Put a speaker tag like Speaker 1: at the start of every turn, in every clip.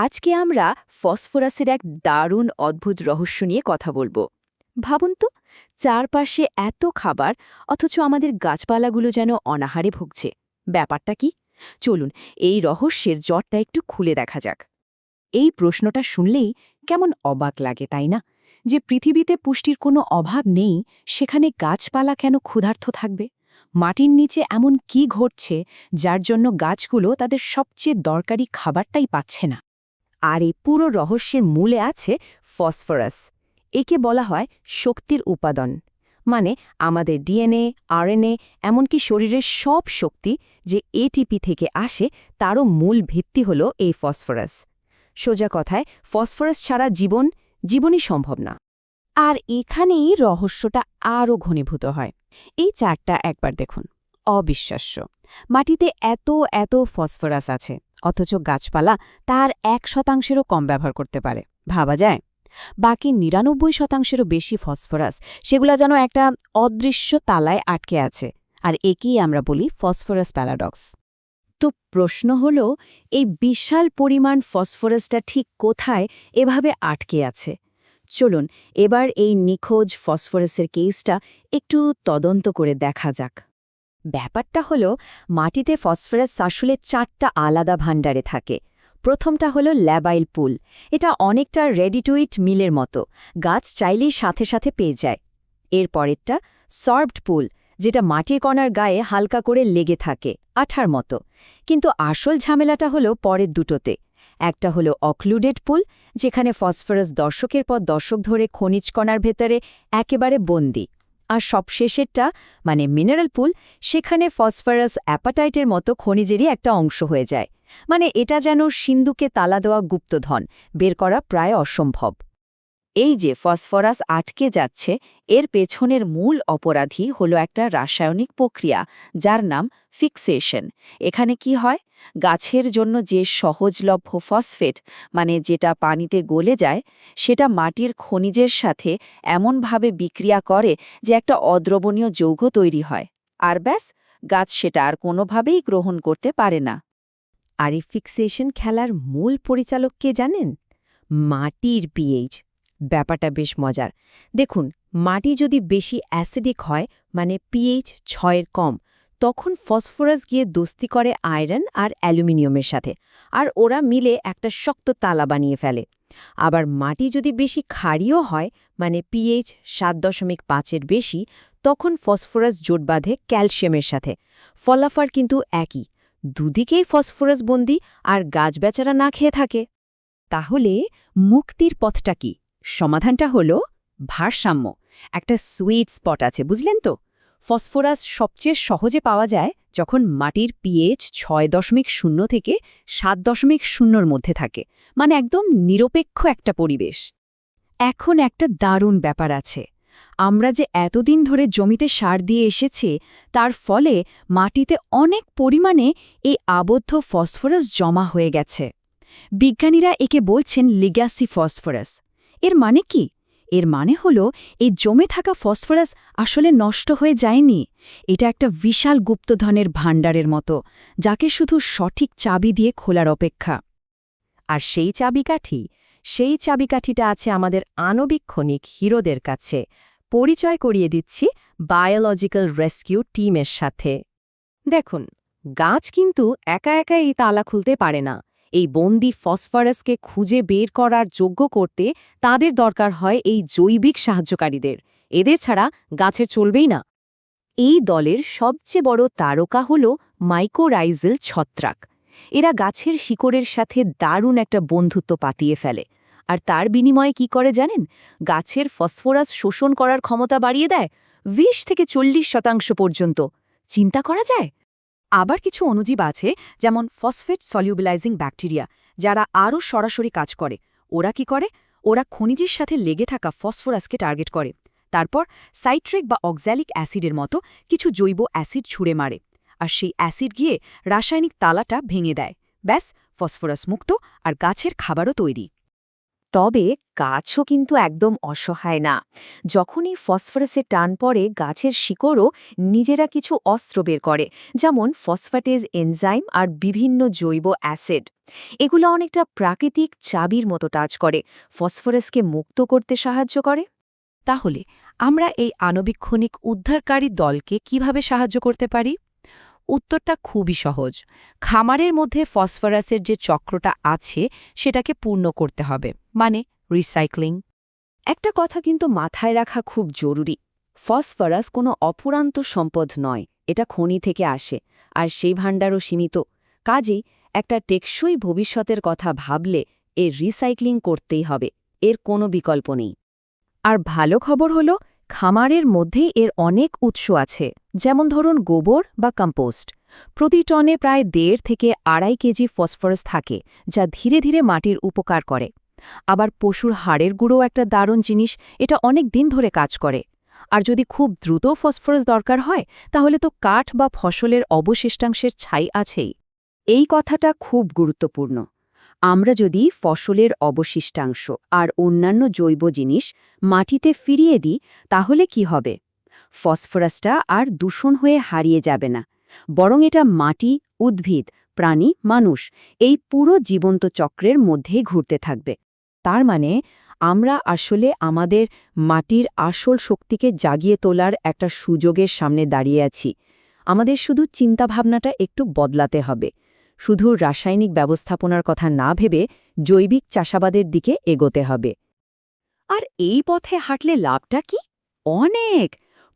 Speaker 1: আজকে আমরা ফসফরাসের এক দারুণ অদ্ভুত রহস্য নিয়ে কথা বলবো। ভাবুন তো, চারপাশে এত খাবার, অথচ আমাদের গাছপালাগুলো যেন অনাহারে ভুগছে। ব্যাপারটা কি? চলুন এই রহস্যের জটটা একটু খুলে দেখা যাক। এই প্রশ্নটা শুনলেই কেমন অবাক লাগে, তাই না? যে পৃথিবীতে পুষ্টির কোনো অভাব নেই, সেখানে গাছপালা কেন ক্ষুধার্ত থাকবে? মাটির নিচে এমন কি ঘটছে যার জন্য গাছগুলো তাদের সবচেয়ে দরকারি খাবারটাই পাচ্ছে না? আর এই পুরো রহস্যের মূলে আছে ফসফরাস। একে বলা হয় শক্তির উপাদান। মানে আমাদের ডিএনএ, আরএনএ, এমনকি শরীরের সব শক্তি যে এটিপি থেকে আসে, তারও মূল ভিত্তি হল এই ফসফরাস। সোজা কথায়, ফসফরাস ছাড়া জীবনই সম্ভব না। আর এখানেই রহস্যটা আরও ঘনীভূত হয়। এই চারটা একবার দেখুন, অবিশ্বাস্য। মাটিতে এত এত ফসফরাস আছে, অথচ গাছপালা তার 1%-এরও কম ব্যবহার করতে পারে। ভাবা যায়? বাকি 99%-এরও বেশি ফসফরাস, সেগুলা যেন একটা অদৃশ্য তালায় আটকে আছে। আর একেই আমরা বলি ফসফরাস প্যারাডক্স। তো প্রশ্ন হল, এই বিশাল পরিমাণ ফসফরাসটা ঠিক কোথায় এভাবে আটকে আছে? চলুন এবার এই নিখোঁজ ফসফরাসের কেসটা একটু তদন্ত করে দেখা যাক। ব্যাপারটা হলো, মাটিতে ফসফরাস আসলে 4টা আলাদা ভাণ্ডারে থাকে। প্রথমটা হলো ল্যাবাইল পুল। এটা অনেকটা রেডি টু ইট মিলের মতো, গাছ চাইলেই সাথে সাথে পেয়ে যায়। এর পরেরটা সর্বড পুল, যেটা মাটির কণার গায়ে হালকা করে লেগে থাকে, আঠার মতো। কিন্তু আসল ঝামেলাটা হলো পরের দুটোতে। একটা হলো অক্লুডেড পুল, যেখানে ফসফরাস দশকের পর দশক ধরে খনিজ কণার ভেতরে একেবারে বন্দী। আর সবশেষেরটা মানে মিনারেল পুল, সেখানে ফসফরাস অ্যাপাটাইটের মতো খনিজেরই একটা অংশ হয়ে যায়। মানে এটা যেন সিন্ধুকে তালা দেওয়া গুপ্তধন, বের করা প্রায় অসম্ভব। এই যে ফসফরাস আটকে যাচ্ছে, এর পেছনের মূল অপরাধী হলো একটা রাসায়নিক প্রক্রিয়া, যার নাম ফিক্সেশন। এখানে কি হয়, গাছের জন্য যে সহজলভ্য ফসফেট, মানে যেটা পানিতে গলে যায়, সেটা মাটির খনিজের সাথে এমনভাবে বিক্রিয়া করে যে একটা অদ্রবণীয় যৌগ তৈরি হয়। আর ব্যাস, গাছ সেটা আর কোনোভাবেই গ্রহণ করতে পারে না। আর এই ফিক্সেশন খেলার মূল পরিচালক কে জানেন? মাটির পিএইচ। ব্যাপারটা বেশ মজার। দেখুন, মাটি যদি বেশি অ্যাসিডিক হয়, মানে পিএইচ 6-এর কম, তখন ফসফরাস গিয়ে দোস্তি করে আয়রন আর অ্যালুমিনিয়ামের সাথে, আর ওরা মিলে একটা শক্ত তালা বানিয়ে ফেলে। আবার মাটি যদি বেশি ক্ষারীয় হয়, মানে পিএইচ 7.5-এর বেশি, তখন ফসফরাস জোট বাঁধে ক্যালসিয়ামের সাথে। ফলাফল কিন্তু একই, দুদিকেই ফসফরাস বন্দি, আর গাছ বেচারা না খেয়ে থাকে। তাহলে মুক্তির পথটা কি? সমাধানটা হলো ভারসাম্য। একটা সুইট স্পট আছে, বুঝলেন তো? ফসফরাস সবচেয়ে সহজে পাওয়া যায় যখন মাটির পিএইচ 6.0 থেকে 7.0-এর মধ্যে থাকে, মানে একদম নিরপেক্ষ একটা পরিবেশ। এখন একটা দারুণ ব্যাপার আছে। আমরা যে এতদিন ধরে জমিতে সার দিয়ে এসেছি, তার ফলে মাটিতে অনেক পরিমাণে এই আবদ্ধ ফসফরাস জমা হয়ে গেছে। বিজ্ঞানীরা একে বলছেন লিগ্যাসি ফসফরাস। এর মানে কি? এর মানে হলো, এই জমে থাকা ফসফরাস আসলে নষ্ট হয়ে যায়নি। এটা একটা বিশাল গুপ্তধনের ভাণ্ডারের মতো, যাকে শুধু সঠিক চাবি দিয়ে খোলার অপেক্ষা। আর সেই চাবিকাঠিটা আছে আমাদের আণবিক হিরোদের কাছে। পরিচয় করিয়ে দিচ্ছি বায়োলজিক্যাল রেস্কিউ টিমের সাথে। দেখুন, গাছ কিন্তু একা একা এই তালা খুলতে পারে না। এই বন্দি ফসফরাসকে খুঁজে বের করার যোগ্য করতে তাদের দরকার হয় এই জৈবিক সাহায্যকারীদের। এদের ছাড়া গাছের চলবেই না। এই দলের সবচেয়ে বড় তারকা হল মাইকোরাইজাল ছত্রাক। এরা গাছের শিকড়ের সাথে দারুণ একটা বন্ধুত্ব পাতিয়ে ফেলে। আর তার বিনিময়ে কি করে জানেন? গাছের ফসফরাস শোষণ করার ক্ষমতা বাড়িয়ে দেয় 20-40% পর্যন্ত। চিন্তা করা যায়? আবার কিছু অণুজীব আছে, যেমন ফসফেট সলিউবিলাইজিং ব্যাকটেরিয়া, যারা আরও সরাসরি কাজ করে। ওরা কি করে? ওরা খনিজের সাথে লেগে থাকা ফসফরাসকে টার্গেট করে, তারপর সাইট্রিক বা অক্স্যালিক অ্যাসিডের মতো কিছু জৈব অ্যাসিড ছুঁড়ে মারে। আর সেই অ্যাসিড গিয়ে রাসায়নিক তালাটা ভেঙে দেয়। ব্যাস, ফসফরাস মুক্ত, আর গাছের খাবারও তৈরি। তবে গাছও কিন্তু একদম অসহায় না। যখনই ফসফরাসে টান পড়ে গাছের শিকড়ও নিজেরা কিছু অস্ত্র বের করে, যেমন ফসফেটেজ এনজাইম আর বিভিন্ন জৈব অ্যাসিড। এগুলো অনেকটা প্রাকৃতিক চাবির মতো কাজ করে, ফসফরাসকে মুক্ত করতে সাহায্য করে।
Speaker 2: তাহলে আমরা এই আণবিক্ষণিক উদ্ধারকারী দলকে কিভাবে সাহায্য করতে পারি? উত্তরটা খুবই সহজ। খামারের মধ্যে ফসফরাসের যে চক্রটা আছে সেটাকে পূর্ণ করতে হবে, মানে রিসাইক্লিং।
Speaker 1: একটা কথা কিন্তু মাথায় রাখা খুব জরুরি, ফসফরাস কোনো অফুরান্ত সম্পদ নয়, এটা খনি থেকে আসে, আর সেই ভাণ্ডারও সীমিত। কাজেই একটা টেকসই ভবিষ্যতের কথা ভাবলে এর রিসাইক্লিং করতেই হবে, এর কোনো বিকল্প নেই। আর ভালো খবর হলো, খামারের মধ্যেই এর অনেক উৎস আছে, যেমন ধরুন গোবর বা কম্পোস্ট। প্রতি টনে প্রায় 1.5 থেকে 2.5 কেজি ফসফরাস থাকে, যা ধীরে ধীরে মাটির উপকার করে। আবার পশুর হাড়ের গুঁড়ো একটা দারুণ জিনিস, এটা অনেক দিন ধরে কাজ করে। আর যদি খুব দ্রুত ফসফরাস দরকার হয়, তাহলে তো কাঠ বা ফসলের অবশিষ্টাংশের ছাই আছেই। এই কথাটা খুব গুরুত্বপূর্ণ। আমরা যদি ফসলের অবশিষ্টাংশ আর অন্যান্য জৈব জিনিস মাটিতে ফিরিয়ে দিই, তাহলে কি হবে? ফসফরাসটা আর দূষণ হয়ে হারিয়ে যাবে না, বরং এটা মাটি, উদ্ভিদ, প্রাণী, মানুষ এই পুরো জীবন্ত চক্রের মধ্যেই ঘুরতে থাকবে। তার মানে আমরা আসলে আমাদের মাটির আসল শক্তিকে জাগিয়ে তোলার একটা সুযোগের সামনে দাঁড়িয়ে আছি। আমাদের শুধু চিন্তাভাবনাটা একটু বদলাতে হবে, শুধু রাসায়নিক ব্যবস্থাপনার কথা না ভেবে জৈবিক চাষাবাদের দিকে এগোতে হবে। আর এই পথে হাঁটলে লাভটা কি? অনেক।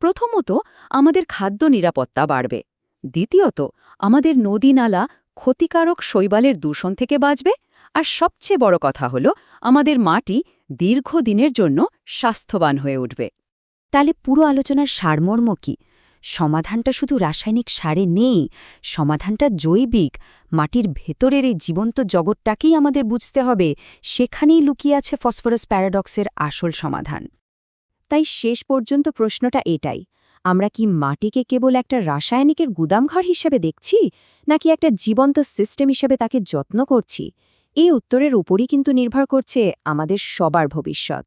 Speaker 1: প্রথমত, আমাদের খাদ্য নিরাপত্তা বাড়বে। দ্বিতীয়ত, আমাদের নদী-নালা ক্ষতিকারক শৈবালের দূষণ থেকে বাঁচবে। আর সবচেয়ে বড় কথা হলো, আমাদের মাটি দীর্ঘদিনের জন্য স্বাস্থ্যবান হয়ে উঠবে। তাহলে পুরো আলোচনার সারমর্ম কি? সমাধানটা শুধু রাসায়নিক সারে নেই, সমাধানটা জৈবিক। মাটির ভেতরের এই জীবন্ত জগৎটাকেই আমাদের বুঝতে হবে, সেখানেই লুকিয়ে আছে ফসফরাস প্যারাডক্সের আসল সমাধান। তাই শেষ পর্যন্ত প্রশ্নটা এটাই, আমরা কি মাটিকে কেবল একটা রাসায়নিকের গুদামঘর হিসেবে দেখছি, নাকি একটা জীবন্ত সিস্টেম হিসেবে তাকে যত্ন করছি? এই উত্তরের উপরই কিন্তু নির্ভর করছে আমাদের সবার ভবিষ্যৎ।